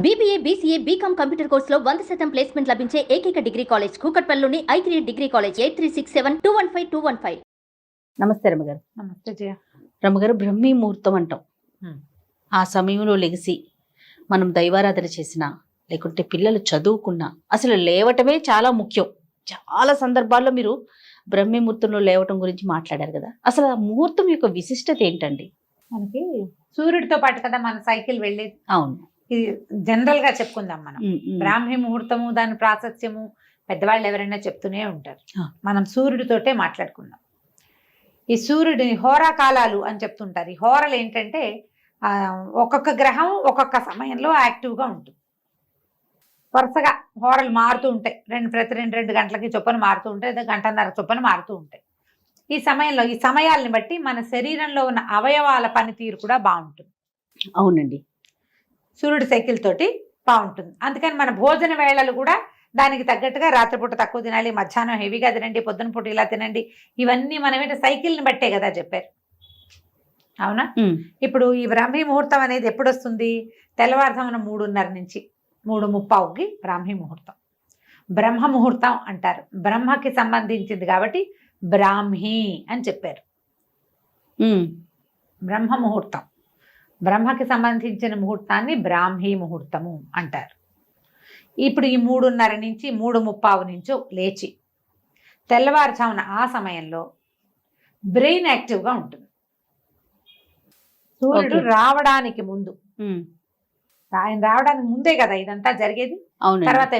BBA, BCA, BCom computer కోర్సులో 100% placement లభించే ఏకైక డిగ్రీ కాలేజ్ కూకట్పల్లిలోని i3 డిగ్రీ కాలేజ్ 8367215215. నమస్తే రమ్మగారు. నమస్తే జయ. రమ్మగారు, బ్రహ్మీ ముహూర్తం అంటాం. ఆ సమయంలో లెగిసి మనం దైవారాధన చేసినా లేకుంటే పిల్లలు చదువుకున్నా అసలు లేవటమే చాలా ముఖ్యం. చాలా సందర్భాల్లో మీరు బ్రహ్మీ ముహూర్తంలో లేవటం గురించి మాట్లాడారు కదా. అసలు ఆ ముహూర్తం యొక్క విశిష్టత ఏంటండి? మనకి సూర్యుడితో పాటు కదా మన సైకిల్ వెళ్ళేది. అవును, ఇది జనరల్ గా చెప్పుకుందాం మనం. బ్రాహ్మీ ముహూర్తము, దాని ప్రాశస్త్యము పెద్దవాళ్ళు ఎవరైనా చెప్తూనే ఉంటారు. మనం సూర్యుడితోటే మాట్లాడుకుందాం. ఈ సూర్యుడిని హోరా కాలాలు అని చెప్తుంటారు. ఈ హోరలు ఏంటంటే ఒక్కొక్క గ్రహం ఒక్కొక్క సమయంలో యాక్టివ్గా ఉంటుంది. వరుసగా హోరలు మారుతూ ఉంటాయి. ప్రతి రెండు గంటలకి చొప్పున మారుతూ ఉంటాయి, లేదా గంటన్నర చొప్పున మారుతూ ఉంటాయి. ఈ సమయంలో ఈ సమయాల్ని బట్టి మన శరీరంలో ఉన్న అవయవాల పనితీరు కూడా బాగుంటుంది. అవునండి, సూర్యుడి సైకిల్ తోటి బాగుంటుంది. అందుకని మన భోజన వేళలు కూడా దానికి తగ్గట్టుగా రాత్రిపూట తక్కువ తినాలి, మధ్యాహ్నం హెవీగా తినండి, పొద్దున పూట ఇలా తినండి. ఇవన్నీ మనం సైకిల్ని బట్టే కదా చెప్పారు. అవునా? ఇప్పుడు ఈ బ్రాహ్మీ ముహూర్తం అనేది ఎప్పుడు వస్తుంది? తెల్లవారుజామున 3:30 నుంచి 3:30కి బ్రాహ్మీ ముహూర్తం. బ్రహ్మ ముహూర్తం అంటారు. బ్రహ్మకి సంబంధించింది కాబట్టి బ్రాహ్మీ అని చెప్పారు. బ్రహ్మ ముహూర్తం, బ్రహ్మకి సంబంధించిన ముహూర్తాన్ని బ్రాహ్మీ ముహూర్తము అంటారు. ఇప్పుడు ఈ 3:30 నుంచి 3:30 నుంచో లేచి తెల్లవారుజామున ఆ సమయంలో బ్రెయిన్ యాక్టివ్గా ఉంటుంది. సూర్యుడు రావడానికి ముందు, ఆయన రావడానికి ముందే కదా ఇదంతా జరిగేది. తర్వాత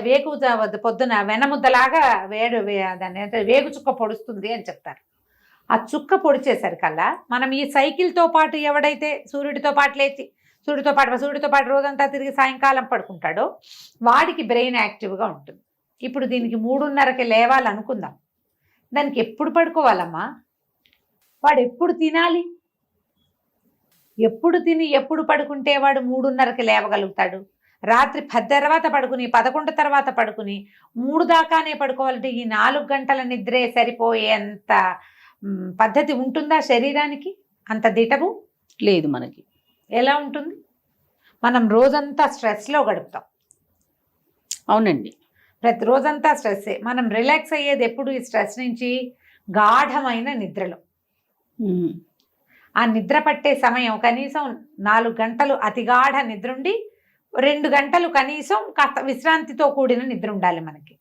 పొద్దున వెనముద్దలాగా దాన్ని వేగు చుక్క పొడుస్తుంది అని చెప్తారు. ఆ చుక్క పొడిచేసరికల్లా మనం ఈ సైకిల్తో పాటు ఎవడైతే సూర్యుడితో పాటు లేచి సూర్యుడితో పాటు రోజంతా తిరిగి సాయంకాలం పడుకుంటాడో వాడికి బ్రెయిన్ యాక్టివ్గా ఉంటుంది. ఇప్పుడు దీనికి 3:30కి లేవాలనుకుందాం. దానికి ఎప్పుడు పడుకోవాలమ్మా? వాడు ఎప్పుడు తినాలి? ఎప్పుడు తిని ఎప్పుడు పడుకుంటే వాడు 3:30కి లేవగలుగుతాడు? రాత్రి 10 తర్వాత పడుకుని 11 తర్వాత పడుకుని 3 దాకానే పడుకోవాలంటే ఈ 4 గంటల నిద్రే సరిపోయేంత పద్ధతి ఉంటుందా శరీరానికి? అంత దిటవు లేదు మనకి. ఎలా ఉంటుంది? మనం రోజంతా స్ట్రెస్లో గడుపుతాం. అవునండి, ప్రతి రోజంతా స్ట్రెస్సే. మనం రిలాక్స్ అయ్యేది ఎప్పుడు? ఈ స్ట్రెస్ నుంచి గాఢమైన నిద్రలో. ఆ నిద్ర పట్టే సమయం కనీసం 4 గంటలు అతిగాఢ నిద్ర ఉండి 2 గంటలు కనీసం కాస్త విశ్రాంతితో కూడిన నిద్ర ఉండాలి మనకి.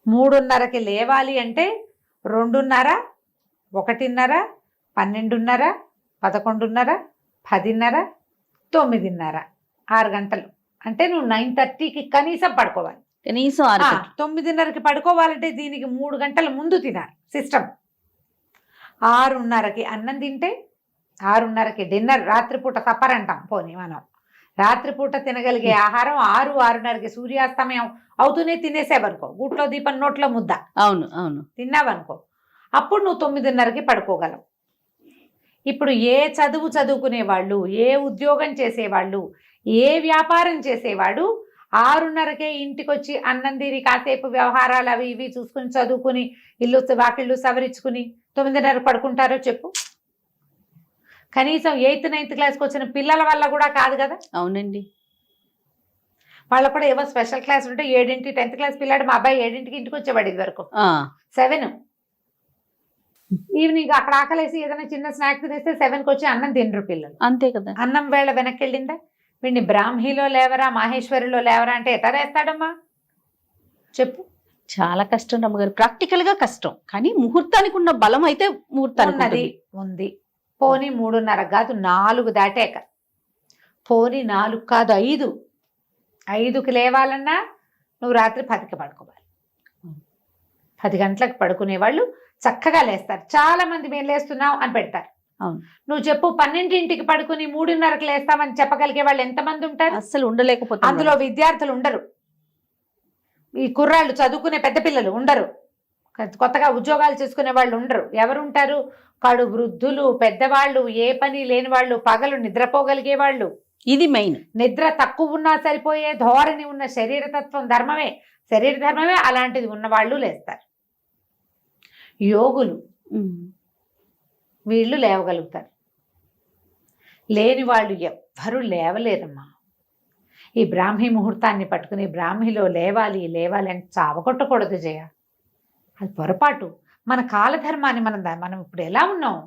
3:30కి లేవాలి అంటే 2:30, 1:30, 12:30, 11:30, 10:30, 9:30, 6 గంటలు. అంటే నువ్వు 9:30కి కనీసం పడుకోవాలి. కనీసం 9:30కి పడుకోవాలంటే దీనికి 3 గంటల ముందు తినాలి సిస్టమ్. 6:30కి అన్నం తింటే 6:30కి డిన్నర్, రాత్రిపూట సప్పర్ అంటాం. పోనీ మనం రాత్రిపూట తినగలిగే ఆహారం 6-6:30కి సూర్యాస్తమయం అవుతూనే తినేసేవనుకో, గూట్లో దీపం నోట్లో ముద్ద. అవును అవును, తిన్నావనుకో, అప్పుడు నువ్వు 9:30కి పడుకోగలవు. ఇప్పుడు ఏ చదువు చదువుకునేవాళ్ళు, ఏ ఉద్యోగం చేసేవాళ్ళు, ఏ వ్యాపారం చేసేవాడు 6:30కే ఇంటికి వచ్చి అన్నం తిని కాసేపు వ్యవహారాలు అవి ఇవి చూసుకుని చదువుకుని ఇల్లు వాకిళ్ళు సవరించుకుని 9:30 పడుకుంటారో చెప్పు? కనీసం 8th 9th క్లాస్కి వచ్చిన పిల్లల వల్ల కూడా కాదు కదా. అవునండి, వాళ్ళకు కూడా ఏవో స్పెషల్ క్లాస్ ఉంటే 7ంటి 10th క్లాస్ పిల్లాడు, మా అబ్బాయి 7ంటికి ఇంటికి వచ్చేవాడు. ఇది వరకు 7 ఈవినింగ్ అక్కడ ఆకలేసి ఏదైనా చిన్న స్నాక్స్ తినేస్తే 7కి వచ్చి అన్నం తినరు పిల్లలు. అంతే కదా. అన్నం వేళ వెనక్కి వెళ్ళిందా? వీడిని బ్రాహ్మీలో లేవరా, మాహేశ్వరిలో లేవరా అంటే ఎట్లా వేస్తాడమ్మా చెప్పు? చాలా కష్టం రమ్మగారు, ప్రాక్టికల్ గా కష్టం. కానీ ముహూర్తానికి ఉన్న బలం అయితే ముహూర్తానికి ఉంది. పోనీ 3:30 కాదు 4 దాటాక, పోనీ 4 కాదు 5కి లేవాలన్నా నువ్వు రాత్రి 10కి పడుకోవాలి. 10 గంటలకు పడుకునే వాళ్ళు చక్కగా లేస్తారు. చాలా మంది మేము లేస్తున్నాం అని పెడతారు. నువ్వు చెప్పు, 12ంటికి పడుకుని 3:30కి లేస్తామని చెప్పగలిగే వాళ్ళు ఎంతమంది ఉంటారు? అస్సలు ఉండలేకపోతే. అందులో విద్యార్థులు ఉండరు, ఈ కుర్రాళ్ళు చదువుకునే పెద్ద పిల్లలు ఉండరు, కొత్తగా ఉద్యోగాలు చేసుకునే వాళ్ళు ఉండరు. ఎవరుంటారు? కడు వృద్ధులు, పెద్దవాళ్ళు, ఏ పని లేని వాళ్ళు, పగలు నిద్రపోగలిగే వాళ్ళు. ఇది మెయిన్. నిద్ర తక్కువ ఉన్నా సరిపోయే ధోరణి ఉన్న శరీరతత్వం శరీర ధర్మమే అలాంటిది ఉన్నవాళ్ళు లేస్తారు. యోగులు వీళ్ళు లేవగలుగుతారు. లేని వాళ్ళు ఎవ్వరూ లేవలేరమ్మా. ఈ బ్రాహ్మీ ముహూర్తాన్ని పట్టుకుని బ్రాహ్మిలో లేవాలి అని చావగొట్టకూడదు జయ. అది పొరపాటు. మన కాలధర్మాన్ని మనం ఇప్పుడు ఎలా ఉన్నాం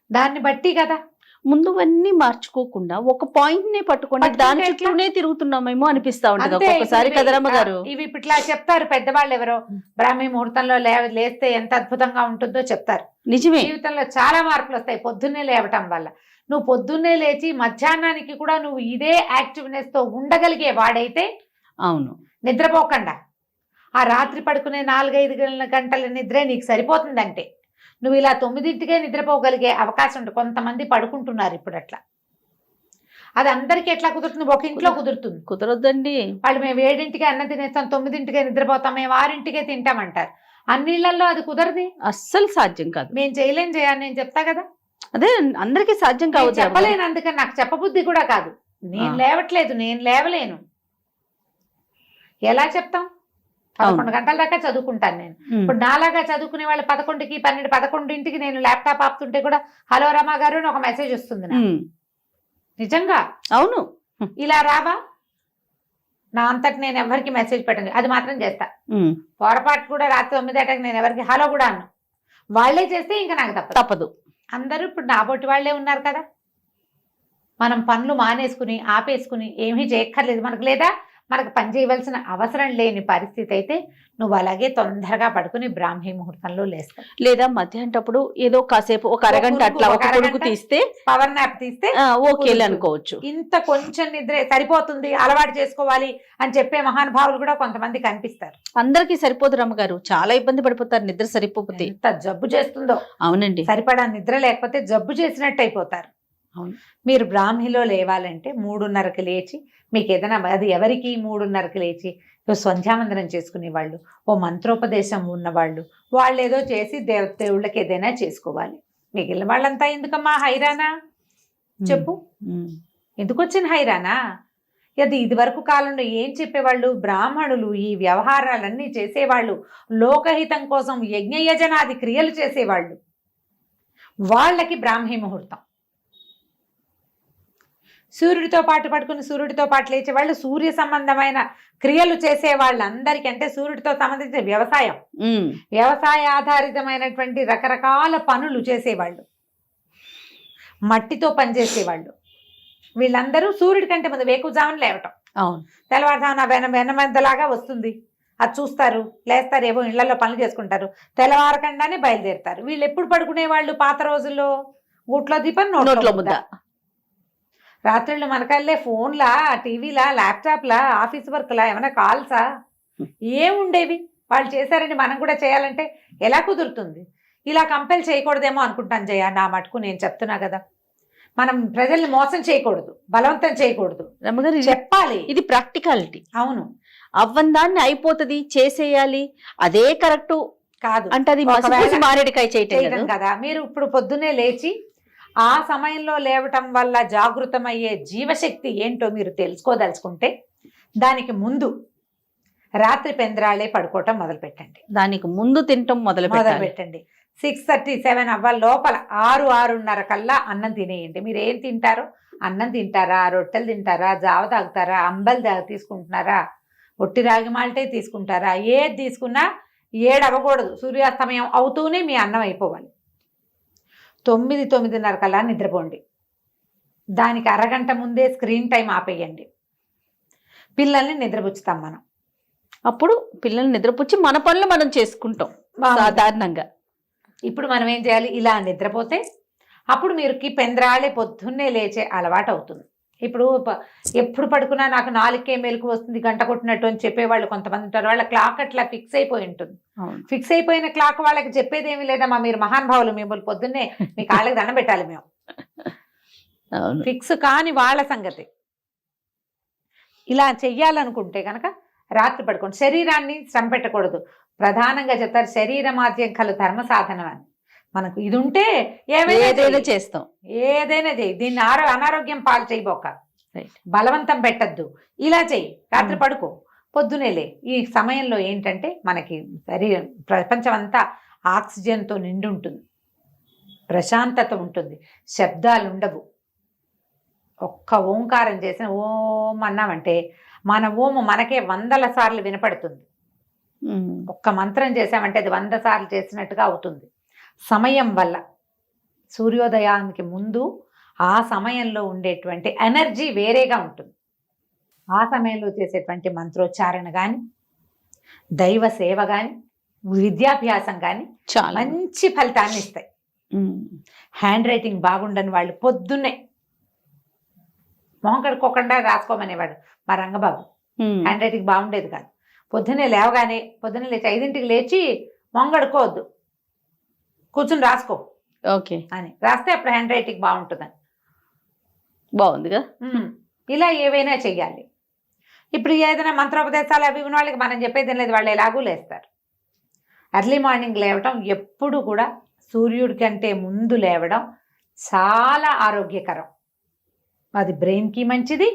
దాన్ని బట్టి కదా. ముందువన్నీ మార్చుకోకుండా ఒక పాయింట్ నే పట్టుకొని దాని చుట్టూనే తిరుగుతున్నామేమో అనిపిస్తా ఉంటది ఒక్కొక్కసారి కదరమ్మ గారు. ఇవి ఇట్లా చెప్తారు పెద్దవాళ్ళు ఎవరో, బ్రాహ్మీ ముహూర్తంలో లేస్తే ఎంత అద్భుతంగా ఉంటుందో చెప్తారు. నిజమే, జీవితంలో చాలా మార్పులు వస్తాయి పొద్దున్నే లేవటం వల్ల. నువ్వు పొద్దున్నే లేచి మధ్యాహ్నానికి కూడా నువ్వు ఇదే యాక్టివ్నెస్ తో ఉండగలిగే వాడైతే, అవును, నిద్రపోకుండా ఆ రాత్రి పడుకునే 4-5 గంటల నిద్రే నీకు సరిపోతుందంటే నువ్వు ఇలా 9ంటికే నిద్రపోగలిగే అవకాశం ఉంటుంది. కొంతమంది పడుకుంటున్నారు ఇప్పుడు అట్లా. అది అందరికీ ఎట్లా కుదురుతుంది? ఒక ఇంట్లో కుదురుతుంది, కుదరొద్దండి. వాళ్ళు మేము 7ంటికే అన్నం తినేస్తాం, 9ంటికే నిద్రపోతాం, మేము 6ంటికే తింటామంటారు. అన్నిళ్లలో అది కుదరది, అస్సలు సాధ్యం కాదు. మేము చేయలేం చేయాలి, నేను చెప్తా కదా. అదే అందరికీ సాధ్యం కావచ్చు. చెప్పలేను, అందుకని నాకు చెప్పబుద్ధి కూడా కాదు. నేను లేవట్లేదు, నేను లేవలేను, ఎలా చెప్తాం? 11 గంటల దాకా చదువుకుంటాను నేను. ఇప్పుడు నాలాగా చదువుకునే వాళ్ళు 11కి 11ంటికి నేను ల్యాప్టాప్ ఆపుతుంటే కూడా హలో రమా గారు అని ఒక మెసేజ్ వస్తుంది నాకు. నిజంగా అవును, ఇలా రావా? నా అంతటి నేను ఎవరికి మెసేజ్ పెట్టండి, అది మాత్రం చేస్తా. పొరపాటు కూడా రాత్రి 9 గంటలకు నేను ఎవరికి హలో కూడా అన్ను. వాళ్లే చేస్తే ఇంకా నాకు తప్పదు. అందరూ ఇప్పుడు నాబోటి వాళ్లే ఉన్నారు కదా. మనం పనులు మానేసుకుని ఆపేసుకుని ఏమీ చేయక్కర్లేదు మనకు. లేదా మనకు పని చేయవలసిన అవసరం లేని పరిస్థితి అయితే నువ్వు అలాగే తొందరగా పడుకుని బ్రాహ్మీ ముహూర్తంలో లేస్తావు. లేదా మధ్యాహ్నప్పుడు ఏదో కాసేపు ఒక అరగంట అట్లా ఒక కొడుకు తీస్తే, పవర్ నాప్ తీస్తే ఓకే అనుకోవచ్చు. ఇంత కొంచెం నిద్ర సరిపోతుంది, అలవాటు చేసుకోవాలి అని చెప్పే మహానుభావులు కూడా కొంతమంది కనిపిస్తారు. అందరికీ సరిపోదు రమ్మగారు, చాలా ఇబ్బంది పడిపోతారు నిద్ర సరిపోతే. ఎంత జబ్బు చేస్తుందో. అవునండి, సరిపడా నిద్ర లేకపోతే జబ్బు చేసినట్టు అయిపోతారు. అవును. మీరు బ్రాహ్మిలో లేవాలంటే 3:30కి లేచి, మీకు ఏదైనా అది ఎవరికి 3:30కి లేచి సంధ్యావందనం చేసుకునే వాళ్ళు, ఓ మంత్రోపదేశం ఉన్నవాళ్ళు, వాళ్ళు ఏదో చేసి దేవుళ్ళకి ఏదైనా చేసుకోవాలి. మిగిలిన వాళ్ళంతా ఎందుకమ్మా హైరానా చెప్పు? ఎందుకు వచ్చిన హైరానా? అది ఇదివరకు కాలంలో ఏం చెప్పేవాళ్ళు? బ్రాహ్మణులు ఈ వ్యవహారాలన్నీ చేసేవాళ్ళు, లోకహితం కోసం యజ్ఞయజనాది క్రియలు చేసేవాళ్ళు. వాళ్ళకి బ్రాహ్మీ ముహూర్తం. సూర్యుడితో పాటు పడుకుని సూర్యుడితో పాటు లేచేవాళ్ళు, సూర్య సంబంధమైన క్రియలు చేసే వాళ్ళందరికీ, అంటే సూర్యుడితో సంబంధించిన వ్యవసాయ ఆధారితమైనటువంటి రకరకాల పనులు చేసేవాళ్ళు, మట్టితో పనిచేసేవాళ్ళు, వీళ్ళందరూ సూర్యుడి కంటే ముందు వేకువజామున లేవటం. తెల్లవారుజామున వెనమెద్దలాగా వస్తుంది, అది చూస్తారు, లేస్తారు, ఏవో ఇళ్లలో పనులు చేసుకుంటారు, తెల్లవారకుండానే బయలుదేరుతారు. వీళ్ళు ఎప్పుడు పడుకునే వాళ్ళు? పాత రోజుల్లో గూట్లో దీపం నోట్లో ముద్ద. రాత్రుళ్ళు మనకల్లే ఫోన్లా, టీవీలా, ల్యాప్టాప్లా, ఆఫీస్ వర్క్లా, ఏమైనా కాల్సా ఏముండేవి? వాళ్ళు చేశారని మనం కూడా చేయాలంటే ఎలా కుదురుతుంది? ఇలా కంపెల్ చేయకూడదేమో అనుకుంటాను జయ. నా మటుకు నేను చెప్తున్నా కదా, మనం ప్రజల్ని మోసం చేయకూడదు, బలవంతం చేయకూడదు, చెప్పాలి. ఇది ప్రాక్టికాలిటీ. అవును, అవ్వందాన్ని అయిపోతుంది, చేసేయాలి, అదే కరెక్ట్ కాదు అంటే అది మారేడికాయ చేయటం కదా. మీరు ఇప్పుడు పొద్దున్నే లేచి ఆ సమయంలో లేవటం వల్ల జాగృతమయ్యే జీవశక్తి ఏంటో మీరు తెలుసుకోదలుచుకుంటే దానికి ముందు రాత్రి పెందరాళే పడుకోవటం మొదలు పెట్టండి. దానికి ముందు తినటం మొదలు పెట్టండి. 6:37 అవ్వాలి లోపల 6-6:30 కల్లా అన్నం తినేయండి. మీరు ఏం తింటారో, అన్నం తింటారా, రొట్టెలు తింటారా, జావ తాగుతారా, అంబలి తీసుకుంటున్నారా, ఒట్టి రాగి మాల్టే తీసుకుంటారా, ఏది తీసుకున్నా 7 అవ్వకూడదు. సూర్యాస్తమయం అవుతూనే మీ అన్నం అయిపోవాలి. 9-9:30 కల్లా నిద్రపోండి. దానికి అరగంట ముందే స్క్రీన్ టైం ఆపేయండి. పిల్లల్ని నిద్రపుచ్చుతాం మనం. అప్పుడు పిల్లల్ని నిద్రపుచ్చి మన పనులు మనం చేసుకుంటాం సాధారణంగా. ఇప్పుడు మనం ఏం చేయాలి? ఇలా నిద్రపోతే అప్పుడు మీరుకి పెందరాళే పొద్దున్నే లేచే అలవాటు అవుతుంది. ఇప్పుడు ఎప్పుడు పడుకున్నా నాకు 4కే మెలకు వస్తుంది, గంట కొట్టినట్టు అని చెప్పేవాళ్ళు కొంతమంది ఉంటారు. వాళ్ళ క్లాక్ అట్లా ఫిక్స్ అయిపోయి ఉంటుంది. ఫిక్స్ అయిపోయిన క్లాక్ వాళ్ళకి చెప్పేది ఏమీ లేదమ్మా, మీరు మహానుభావులు, మిమ్మల్ని పొద్దున్నే మీ కాళ్ళకి దండం పెట్టాలి మేము. ఫిక్స్ కాని వాళ్ళ సంగతి. ఇలా చెయ్యాలనుకుంటే కనుక రాత్రి పడుకోండి. శరీరాన్ని శ్రమ పెట్టకూడదు. ప్రధానంగా చెప్తారు శరీరమాద్యం కలు ధర్మ సాధనం అని. మనకు ఇది ఉంటే ఏదైనా చేస్తాం, ఏదైనా చెయ్యి. దీన్ని అనారోగ్యం పాలు చేయబోక, బలవంతం పెట్టద్దు. ఇలా చెయ్యి, రాత్రి పడుకో, పొద్దునేలే. ఈ సమయంలో ఏంటంటే మనకి శరీరం, ప్రపంచం అంతా ఆక్సిజన్తో నిండి ఉంటుంది, ప్రశాంతత ఉంటుంది, శబ్దాలు ఉండవు. ఒక్క ఓంకారం చేసిన ఓం అన్నామంటే మన ఓము మనకే 100 సార్లు వినపడుతుంది. ఒక్క మంత్రం చేసామంటే అది 100 సార్లు చేసినట్టుగా అవుతుంది. సమయం వల్ల సూర్యోదయానికి ముందు ఆ సమయంలో ఉండేటువంటి ఎనర్జీ వేరేగా ఉంటుంది. ఆ సమయంలో చేసేటువంటి మంత్రోచ్చారణ కానీ, దైవ సేవ కానీ, విద్యాభ్యాసం కానీ చాలా మంచి ఫలితాన్ని ఇస్తాయి. హ్యాండ్ రైటింగ్ బాగుండని వాళ్ళు పొద్దున్నే మొహం కడుక్కోకుండా రాసుకోమనేవాడు మా రంగబాబు. హ్యాండ్ రైటింగ్ బాగుండేది కాదు. పొద్దున్నే లేవగానే పొద్దున్నే లేచి 5ంటికి లేచి మొహం కడుక్కోవద్దు, కూర్చుని రాసుకో ఓకే అని రాస్తే అప్పుడు హ్యాండ్ రైటింగ్ బాగుంటుందని. బాగుందిగా. ఇలా ఏవైనా చెయ్యాలి. ఇప్పుడు ఏదైనా మంత్రోపదేశాలు అవి ఉన్న వాళ్ళకి మనం చెప్పేది లేదు, వాళ్ళు ఎలాగూ లేస్తారు. ఎర్లీ మార్నింగ్ లేవటం ఎప్పుడు కూడా సూర్యుడి కంటే ముందు లేవడం చాలా ఆరోగ్యకరం. అది బ్రెయిన్కి మంచిది,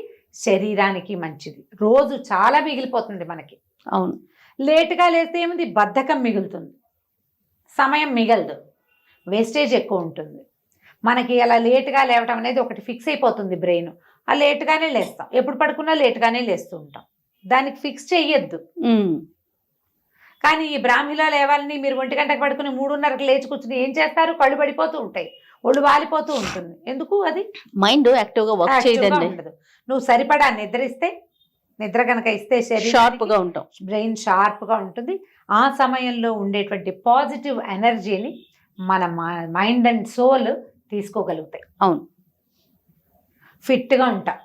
శరీరానికి మంచిది. రోజు చాలా మిగిలిపోతుంది మనకి. అవును. లేటుగా లేస్తే ఏముంది, బద్ధకం మిగులుతుంది, సమయం మిగలదు, వేస్టేజ్ ఎక్కువ ఉంటుంది. మనకి అలా లేటుగా లేవటం అనేది ఒకటి ఫిక్స్ అయిపోతుంది బ్రెయిన్. ఆ లేటుగానే లేస్తాం, ఎప్పుడు పడుకున్నా లేటుగానే లేస్తూ ఉంటాం. దానికి ఫిక్స్ చెయ్యొద్దు. కానీ ఈ బ్రాహ్మిలో లేవాలని మీరు 1 గంటకు పడుకుని 3:30కి లేచి కూర్చుని ఏం చేస్తారు? కళ్ళు పడిపోతూ ఉంటాయి, ఒళ్ళు వాలిపోతూ ఉంటుంది. ఎందుకు? అది మైండ్ యాక్టివ్గా వర్క్ చేయదండి. ఉండదు. నువ్వు సరిపడా నిద్రిస్తే, నిద్ర కనుక ఇస్తే షార్ప్గా ఉంటాం, బ్రెయిన్ షార్ప్గా ఉంటుంది. ఆ సమయంలో ఉండేటువంటి పాజిటివ్ ఎనర్జీని మన మైండ్ అండ్ సోల్ తీసుకోగలుగుతాయి. అవును. ఫిట్గా ఉంటాం.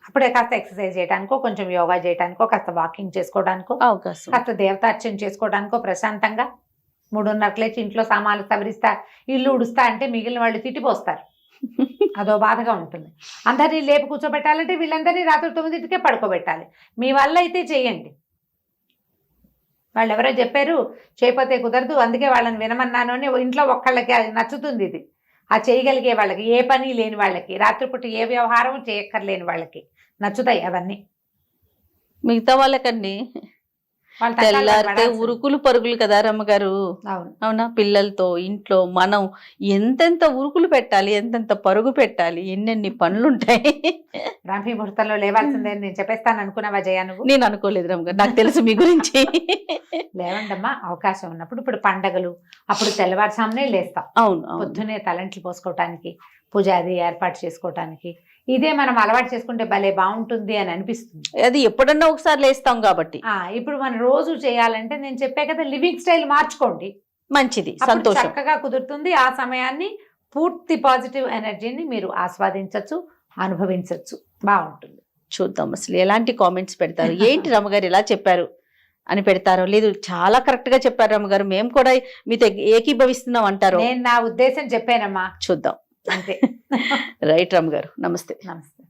అప్పుడే కాస్త ఎక్సర్సైజ్ చేయడానికో, కొంచెం యోగా చేయడానికో, కాస్త వాకింగ్ చేసుకోవడానికో, అవకాశం, కాస్త దేవతార్చన చేసుకోవడానికో ప్రశాంతంగా 3:30కి లేచి ఇంట్లో సామాన్లు సవరిస్తా, ఇల్లు ఉడుస్తా అంటే మిగిలిన వాళ్ళు తిట్టిపోస్తారు. అదో బాధగా ఉంటుంది. అందరినీ లేపు కూర్చోబెట్టాలంటే వీళ్ళందరినీ రాత్రి 9కే పడుకోబెట్టాలి. మీ వల్ల అయితే చేయండి. వాళ్ళు ఎవరో చెప్పారు చేయకపోతే కుదరదు, అందుకే వాళ్ళని వినమన్నాను అని. ఇంట్లో ఒక్కళ్ళకి అది నచ్చుతుంది. ఇది ఆ చేయగలిగే వాళ్ళకి, ఏ పని లేని వాళ్ళకి, రాత్రిపూట ఏ వ్యవహారం చేయక్కర్లేని వాళ్ళకి నచ్చుతాయి అవన్నీ. మిగతా వాళ్ళకండి తెల్లారితే ఉరుకులు పరుగులు కదా రమ్మగారు. అవునా? పిల్లలతో ఇంట్లో మనం ఎంతెంత ఉరుకులు పెట్టాలి, ఎంతెంత పరుగు పెట్టాలి, ఎన్నెన్ని పనులుంటాయి. బ్రాహ్మీ ముహూర్తంలో లేవాల్సిందే నేను చెప్పేస్తాను అనుకున్నావా జయ? నువ్వు? నేను అనుకోలేదు రమ్మగారు, నాకు తెలుసు మీ గురించి. లేవండమ్మా, అవకాశం ఉన్నప్పుడు. ఇప్పుడు పండగలు అప్పుడు తెల్లవారుసామునే లేస్తాం. అవును. పొద్దునే తలంట్లు పోసుకోవటానికి, పూజ అది ఏర్పాటు చేసుకోవటానికి. ఇదే మనం అలవాటు చేసుకుంటే భలే బాగుంటుంది అని అనిపిస్తుంది. అది ఎప్పుడన్నా ఒకసారి లేస్తాం కాబట్టి. ఇప్పుడు మనం రోజు చేయాలంటే నేను చెప్పే కదా, లివింగ్ స్టైల్ మార్చుకోండి, మంచిది, సంతోషం, చక్కగా కుదురుతుంది. ఆ సమయాన్ని పూర్తి పాజిటివ్ ఎనర్జీని మీరు ఆస్వాదించవచ్చు, అనుభవించవచ్చు, బాగుంటుంది. చూద్దాం అసలు ఎలాంటి కామెంట్స్ పెడతారు, ఏంటి రమ్మగారు ఇలా చెప్పారు అని పెడతారో, లేదు చాలా కరెక్ట్ గా చెప్పారు రమ్మగారు, మేము కూడా మీతో ఏకీభవిస్తున్నాం అంటారు. నేను నా ఉద్దేశం చెప్పానమ్మా, చూద్దాం. అంతే. రైట్ రమ్మగారు, నమస్తే. నమస్తే.